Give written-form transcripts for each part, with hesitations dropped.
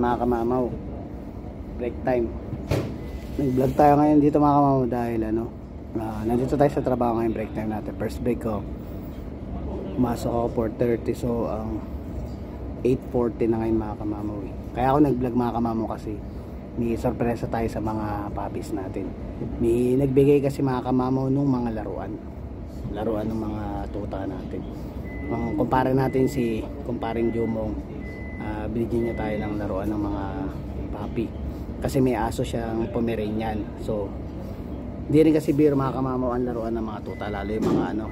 mga kamamaw, break time. Nag-vlog tayo ngayon dito mga kamamaw dahil nandito tayo sa trabaho ngayon, break time natin. First break ko, pumasok ako 4:30, so 8:40 na ngayon mga kamamaw. Kaya ako nag-vlog mga kamamaw kasi may sorpresa tayo sa mga puppies natin. May nagbigay kasi mga kamamaw nung mga laruan ng mga tuta natin. Kumpara natin si kumparing Jumong, binigyan niya tayo ng laruan ng mga puppy kasi may aso siyang Pomeranian. So hindi rin kasi biro mga kamamaw ang laruan ng mga tuta, lalo yung mga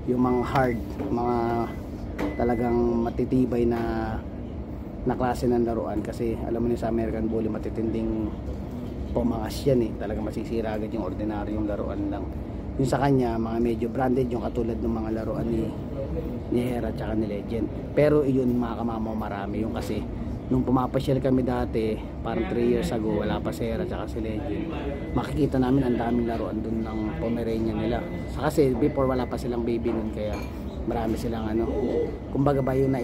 yung mga hard, mga talagang matitibay na klase ng laruan. Kasi alam mo niyo sa American Bully matitinding pumangas yan talagang masisira agad yung ordinaryong laruan lang. Yung sa kanya mga medyo branded, yung katulad ng mga laruan ni Hera at saka ni Legend. Pero yun mga kamamaw, marami yung kasi nung pumapasyal kami dati parang 3 years ago, wala pa si Hera at saka si Legend, makikita namin ang daming laruan dun ng Pomeranian nila. Kasi before wala pa silang baby nun, kaya marami silang kumbaga ba yung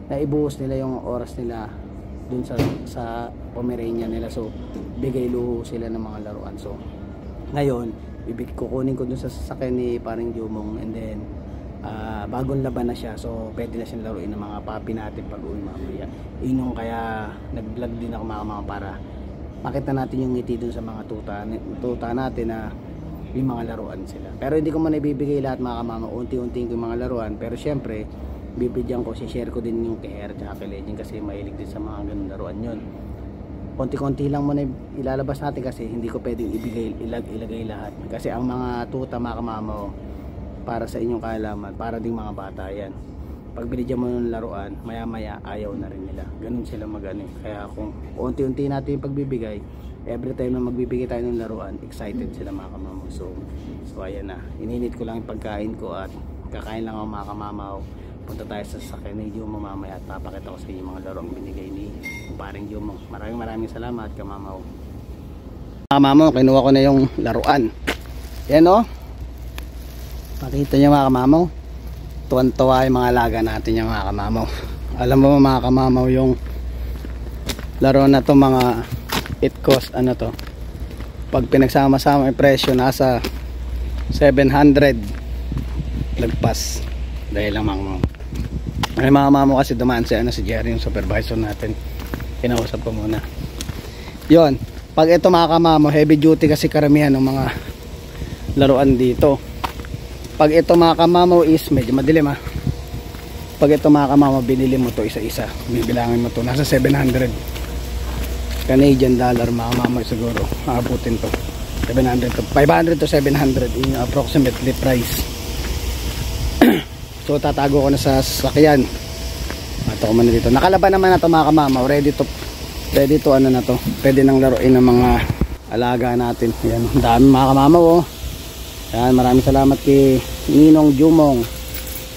naibuhos nila yung oras nila dun sa Pomeranian nila. So bigay luho sila ng mga laruan. So ngayon kukunin ko dun sa sasakyan ni paring Jumong, and then bagong laban na siya, so pwede na siyang laruin ng mga puppy natin pag uwi mamaya. Yun yung kaya nag vlog din ako mga para makita natin yung ngiti dun sa mga tuta natin na may mga laruan sila. Pero hindi ko man ibibigay lahat mga kamama, unti-unti ko yung mga laruan. Pero syempre bibigyan ko, share ko din yung kay Hera at kay Legend kasi mahilig din sa mga ganun laruan yun. Konti-konti lang muna ilalabas natin kasi hindi ko pwedeng ilagay lahat. Kasi ang mga tuta mga kamamaw, para sa inyong kaalaman, para ding mga bata yan. Pag binigyan mo ng laruan, maya maya ayaw na rin nila. Ganun sila Kaya kung unti-unti natin yung pagbibigay, every time na magbibigay tayo ng laruan, excited sila mga kamamaw. So ayan na, ininit ko lang yung pagkain ko at kakain lang ako mga kamamaw. Punta tayo sa sasakyan ni Jumong mamaya at papakita ko sa inyo mga laruang binigay ni paring Jumong. Maraming salamat kamamaw. Kamamaw, kinuha ko na yung laruan. Yan makita nyo mga kamamaw, tuwan-tuwa yung mga alaga natin yung mga kamamaw. Alam mo mga kamamaw, yung laro na to mga it cost pag pinagsama-sama yung presyo nasa 700 lagpas. Dahil lang mga kamamaw, ay mga kamamaw kasi dumaan si Jerry, yung supervisor natin, kinausap ko muna yon. Pag ito mga kamamaw, heavy duty kasi karamihan ng mga laruan dito. Pag ito mga kamamaw is medyo madilim Pag ito mga kamamaw, binili mo to isa-isa, bibilangin mo to, nasa 700 Canadian dollar mga kamamaw siguro aabutin to. 500 to 700 in approximately price. So tatago ko na sa sasakyan. Ito ko muna dito. Nakalaban naman na to mga kamamaw, ready to na to. Pwede nang laruin ng mga alaga natin. Yan, dami mga kamamaw Yan, maraming salamat kay Ninong Jumong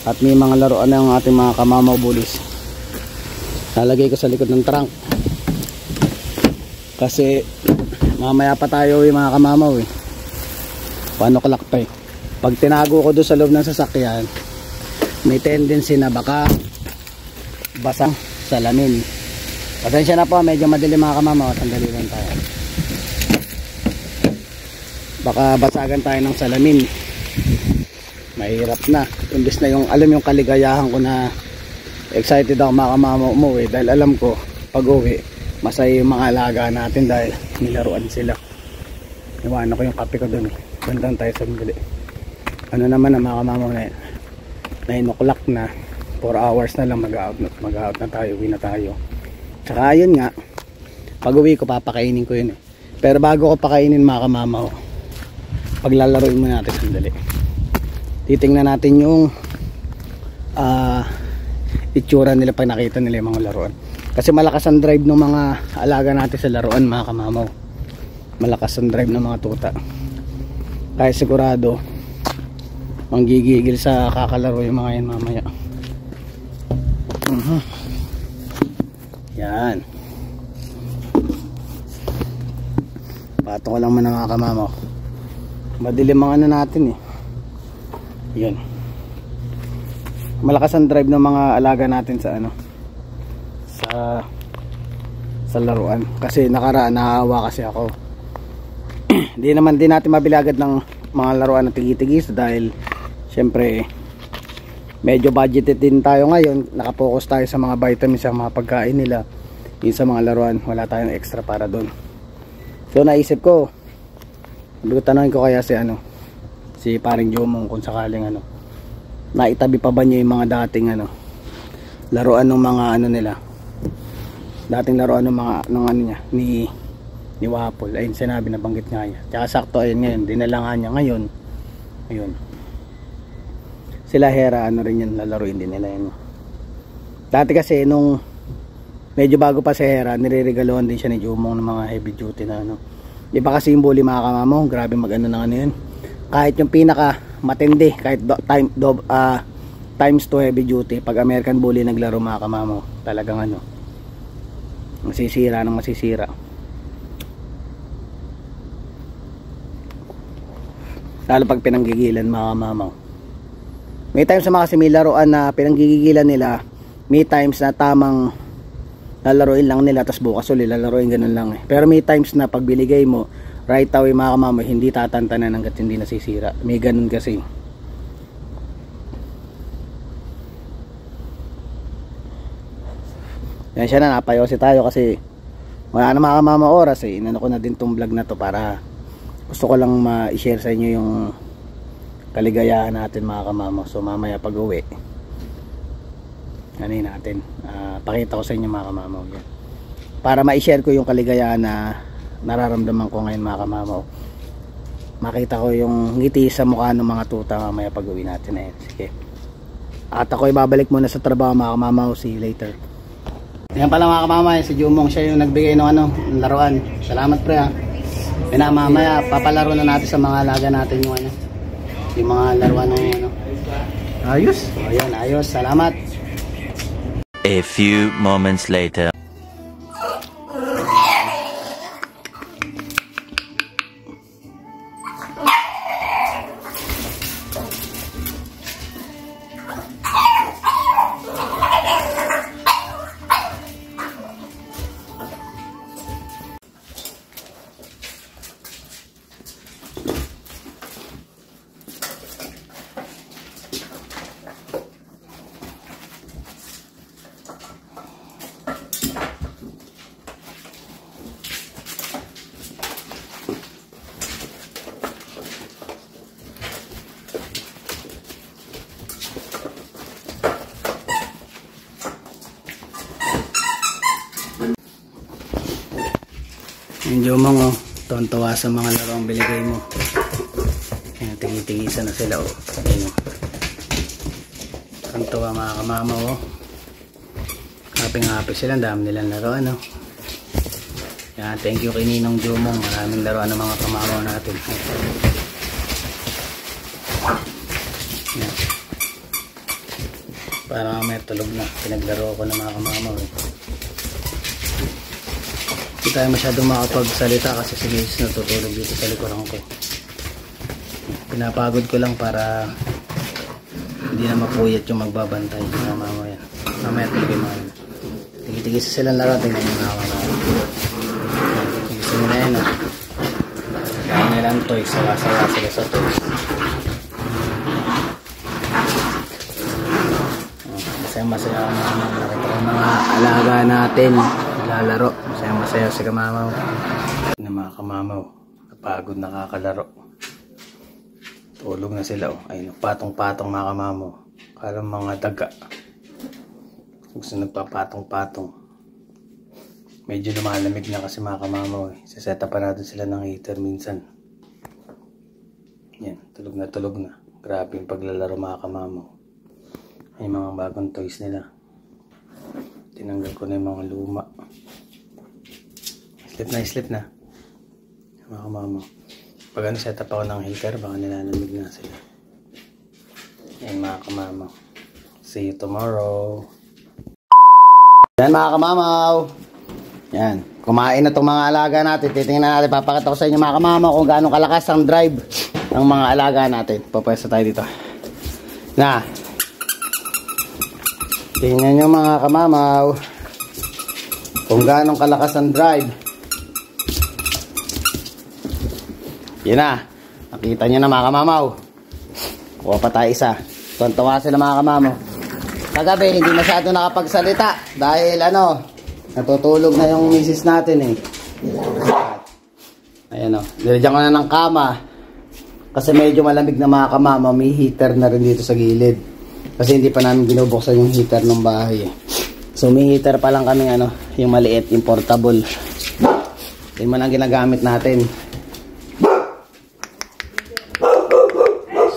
at may mga laruan ng ating mga kamamaw bullies. Lalagay ko sa likod ng trunk kasi mamaya pa tayo mga kamamaw paano kalakpay. Pag tinago ko doon sa loob ng sasakyan, may tendency na baka basang salamin. Pasensya na po, medyo madilim mga kamamaw, sandali lang tayo. Baka basagan tayo ng salamin, mahirap na. Imbes na yung alam yung kaligayahan ko na excited ako mga kamamaw umuwi, dahil alam ko pag uwi masaya yung mga alaga natin dahil nilaruan sila. Iwanan ko yung kape ko dun bandang tayo sa muli. Naman ang mga kamamaw na 9 o'clock na, 4 hours na lang mag-out na tayo, uwi na tayo. Tsaka yun nga, pag uwi ko papakainin ko yun Pero bago ko pakainin mga kamamaw, paglalaroin mo natin sandali. Titingnan natin yung itsura nila pag nakita nila yung mga laruan. Kasi malakas ang drive ng mga alaga natin sa laruan mga kamamaw. Malakas ang drive ng mga tuta. Kaya sigurado manggigigil sa kakalaro yung mga yan mamaya. Yan. Pato ko lang muna mga kamamaw. Madilim mga natin Yun. malakas ang drive ng mga alaga natin sa ano, sa laruan. Kasi nakaraan naawa kasi ako. Hindi naman din natin mabilagad ng mga laruan na tigi-tigis dahil syempre medyo budgeted din tayo ngayon. Nakapokus tayo sa mga vitamins, sa mga pagkain nila. Yung sa mga laruan wala tayong extra para doon. So naisip ko, tanongin ko kaya si paring Jomong kung sakaling naitabi pa ba niya yung mga dating laruan ng mga nila, dating laruan ng mga niya ni Wapol. Ayun, sinabi, nabanggit nga niya. Tsaka sakto ayun ngayon, dinala nga niya ngayon. Ayun, sila Hera rin yan, lalaruin din nila yan. Dati kasi nung medyo bago pa si Hera, nireregaluhan din siya ni Jomong ng mga heavy duty na di ba kasi yung bully mga kamamo, grabe mag ng yun. Kahit yung pinaka matindi, kahit times 2 heavy duty, pag American bully naglaro mga kamamo, talagang masisira ng masisira. Lalo pag pinanggigilan mga kamamo. May times na kasi may laruan na pinanggigilan nila, may times na tamang lalaruin lang nila, tapos bukas ulit lalaruin, ganun lang Pero may times na pag binigay mo right away mga kamamo, hindi tatantanan hanggat hindi nasisira. May ganun kasi. Yan siya na, napayosi tayo kasi wala na mga kamamo oras inano ko na din tong vlog na to para gusto ko lang ma-share sa inyo yung kaligayahan natin mga kamamo. So mamaya pag uwi natin pakita ko sa inyo mga kamamo yan, para ma-share ko yung kaligayahan na nararamdaman ko ngayon mga kamamo. Makita ko yung ngiti sa mukha ng mga tuta mamaya pag uwi natin. Sige, at ako ibabalik muna sa trabaho mga kamamo. See you later. Yan pala mga kamamo, si Jomong, siya yung nagbigay ng laruan. Salamat pre mamaya papalaro na natin sa mga alaga natin yung mga laruan ng ayos. Ayan, ayos. Salamat. A few moments later. Yung Jomong tontuwa sa mga larong biligay mo. Ayan, tingitigisan na sila Ayan, tontuwa mga kamama happy sila, dami nilang laruan Yan, thank you kay Ninong Jomong, maraming laruan ng mga kamama natin. Yan, para may tulog na, pinaglaro ko ng mga kamama Hindi tayo masyadong makapagsalita kasi si Mace natutulog dito sa likuran ko. Pinapagod ko lang para hindi na mapuyat yung magbabantay. Mamaya yan. Mamaya tulogin mo yan. Tigis-tigis silang laro. Tingnan yung mamaya. Gusto nila yan Kaya nilang toys. Sawa-sawa sila sa toys. Masaya-masaya mga alaga natin. Lalaro. Masaya si kamamaw. Na mga kamamaw, napagod nakakalaro. Tulog na sila Ayun, patong-patong mga kamamaw. Parang mga daga. Gusto nagpapatong-patong. Medyo lumalamig na kasi mga kamamaw Saseta pa natin sila ng heater minsan. Yan, tulog na. Grabe yung paglalaro mga kamamaw. Ay mga bagong toys nila. Tinanggal ko na yung mga luma. Sleep na mga kamama. Pag set up ako ng heater, baka nilalamig na sila. Yan mga kamama. See you tomorrow. Yan mga kamamaw. Yan, kumain na itong mga alaga natin. Titingnan natin, papakita ko sa inyo mga kamamaw kung gaano kalakas ang drive ng mga alaga natin. Papwesto tayo dito na Tingnan nyo mga kamamaw kung gaano kalakas ang drive. Yun na. Nakita nyo na mga kamamaw. Kuha pa tayo isa. Tuntawa sila mga kamamaw. Kagabi hindi masyado nakapagsalita dahil natutulog na yung misis natin eh. Ayan o. Nilagyan ko na ng kama. Kasi medyo malamig na mga kamamaw. May heater na rin dito sa gilid. Kasi hindi pa namin binubuksan yung heater ng bahay eh. So may heater pa lang kami yung maliit, yung portable. Yun man ang ginagamit natin.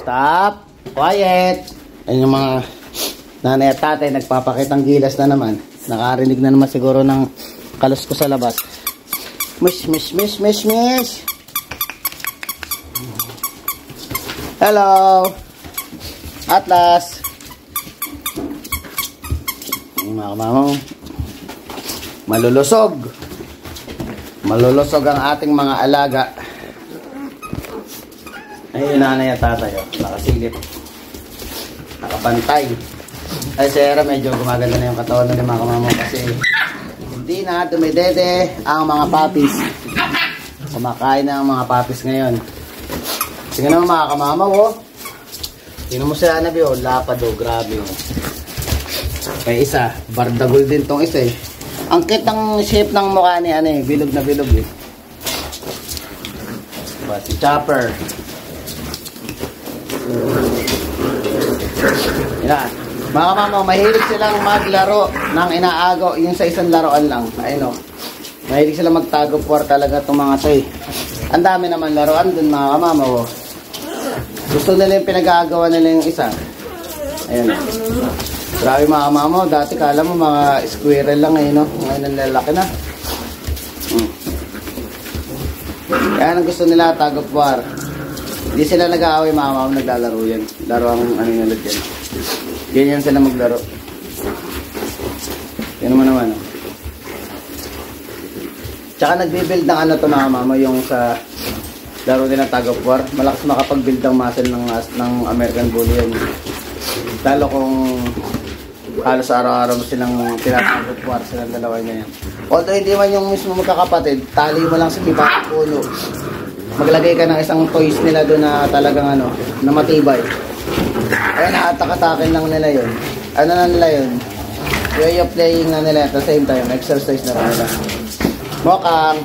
Stop! Quiet! Ayun yung mga nanay at tatay, nagpapakitang gilas na naman. Nakarinig na naman siguro ng kalos ko sa labas. Mish, mish, mish, mish, mish! Hello! Atlas! Mga kamamaw, malulusog ang ating mga alaga. Ay, nanay at tatay nakasilip, nakabantay. Ay sera, medyo gumaganda na yung katawan na mga kamamaw kasi hindi na dumidede ang mga papis. Kumakain na ang mga papis ngayon. Sige naman mga kamamaw, tingnan mo sila na lapad grabe May isa, bardagol din tong isa eh. Ang kitang shape ng mukha ni bilog na bilog eh. Diba, si Chopper. Yan. Mga kamamaw, mahilig silang maglaro ng inaagaw, yung sa isang laruan lang. Ayun mahilig silang magtagop-war talaga itong mga to eh. Ang dami naman laruan dun mga kamamaw. Gusto nila yung pinag-aagawa nila yung isa. Ayun. Grabe mga kamamaw, dati kala mo mga squirrel lang ngayon ang lalaki na. Yan ang gusto nila, tag of war. Hindi sila nag-aaway mga kamamaw, naglalaro yan. Laro ang nila dyan. Ganyan sila maglaro. Yan naman. Tsaka nagbibuild ng to mga kamamaw, yung sa laro din ng tag of war. Malakas makapag-build ng muscle ng American Bully yan. Lalo kung halos araw-araw silang tinatagop-war silang dalawa niya yan. Although hindi man yung mismo magkakapatid, tali mo lang sa iba puno. Maglagay ka ng isang toys nila doon na talagang na matibay. Ayun, naatak-atakin lang nila yun. Ano na nila yun? Way of playing na nila at the same time, exercise na rin nila. Mokang,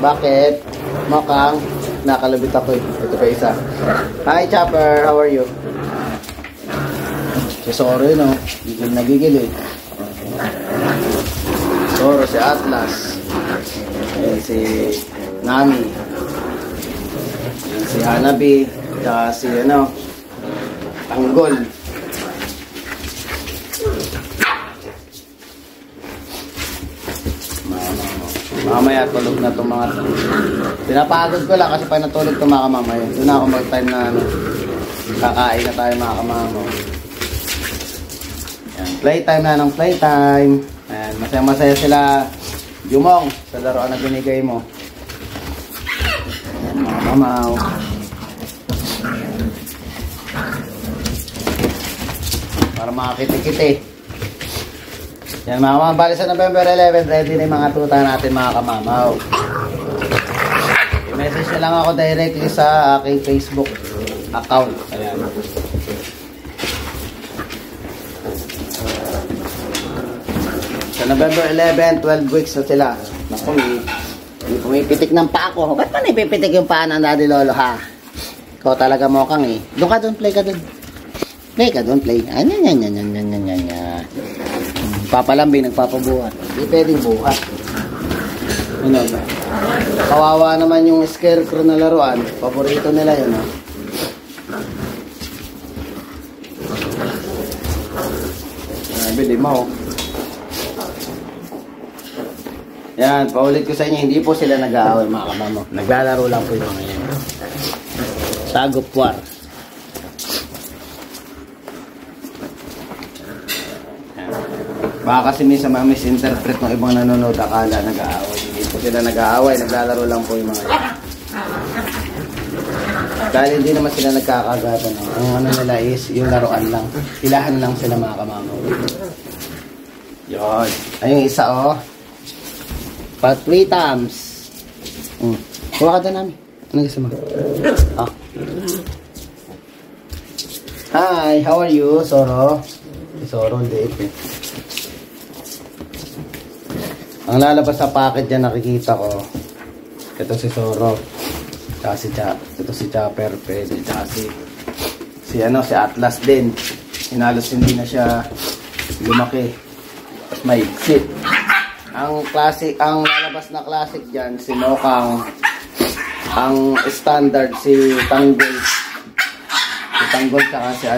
bakit? Mokang, nakalabit ako eh. Ito pa isa. Hi Chopper, how are you? Si Soro nagigil eh. Soro, si Atlas. Si Nami. Si Hanabi. Saka si Tanggol. Mamaya tulog na itong mga pinapagod ko lang kasi pag natulog ito mga kamamaya. Doon na ako mag-time na kakain na tayo mga kamamaw. Playtime na ng playtime. Ayan, masaya-masaya sila Jumong sa laruan na binigay mo. Ayan, mga mamaw. Para makakiti-kiti. Yan mga mamaw, bali sa November 11, ready na yung mga tuta natin mga kamamaw. I-message na lang ako directly sa aking Facebook account. Ayan. Sa November 11, 12 weeks na sila. Naku, may pumipitik ng paa ko. Ba't man ipipitik yung paa ng Daddy Lolo, ha? Ikaw talaga mokang eh. Doon ka doon, play ka doon. Play ka doon, play. Yan. Papalambing, nagpapabuhat. Hindi pwedeng buhat. Kawawa naman yung scarecrow na laruan. Paborito nila yun, ha? Bili mo. Yan, paulit ko sa inyo, hindi po sila nag-aaway mga kamamaw. Naglalaro lang po yung mga yan. Tag-of-war. Baka kasi minsan misinterpret ng ibang nanonood, akala nag-aaway. Hindi po sila nag-aaway, naglalaro lang po yung mga yan. Dahil hindi naman sila nagkakagatan. Ang ano nila is yung laruan lang. Ilahan lang sila mga kamamaw. Yun. Ayun yung isa, oh. Patwitams. Kuha ka dyan namin. Anong gusto mo? Oh. Hi, how are you, Soro? Si Soro, liit eh. Ang lalabas sa packet dyan, nakikita ko. Ito si Soro. Tsaka si Chopper, pwede. Tsaka si Atlas din. Hinalos hindi na siya lumaki. Tapos may sit. Ang lalabas na classic dyan, si Nokang. Ang standard, si Tanggol. Si Tanggol, tsaka si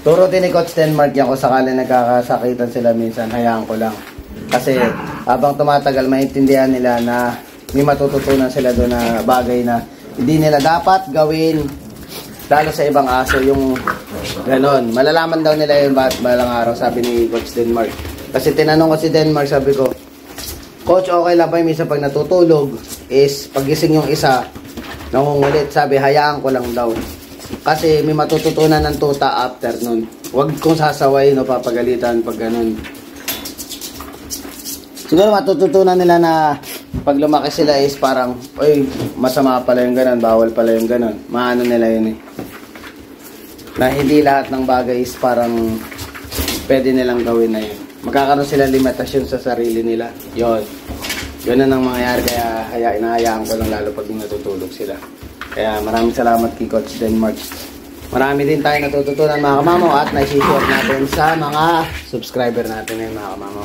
Turo din ni Coach Denmark yan kung sakali nagkakasakitan sila minsan, hayaan ko lang. Kasi habang tumatagal, maintindihan nila na may matututunan sila doon na bagay na hindi nila dapat gawin, lalo sa ibang aso, yung ganon. Malalaman daw nila yung balang araw, sabi ni Coach Denmark. Kasi tinanong ko si Denmark, sabi ko, Coach, okay lang ba yung isa pag natutulog is pagising yung isa, nangungulit? Sabi, hayaan ko lang daw. Kasi may matututunan ng tuta after nun. Huwag kong sasawayin o papagalitan pag ganun. Siguro matututunan nila na pag lumaki sila is parang, oy, masama pala yung ganun, bawal pala yung ganun. Maano nila yun eh. Na hindi lahat ng bagay is parang pwede nilang gawin na yun. Magkakaroon sila limitasyon sa sarili nila. Yun. Yun na nang mangyayari, kaya inahayaan ko lang lalo pag natutulog sila. Kaya maraming salamat kay Coach Denmark. Marami din tayo natututunan mga kamamo at naisishare natin sa mga subscriber natin mga kamamo.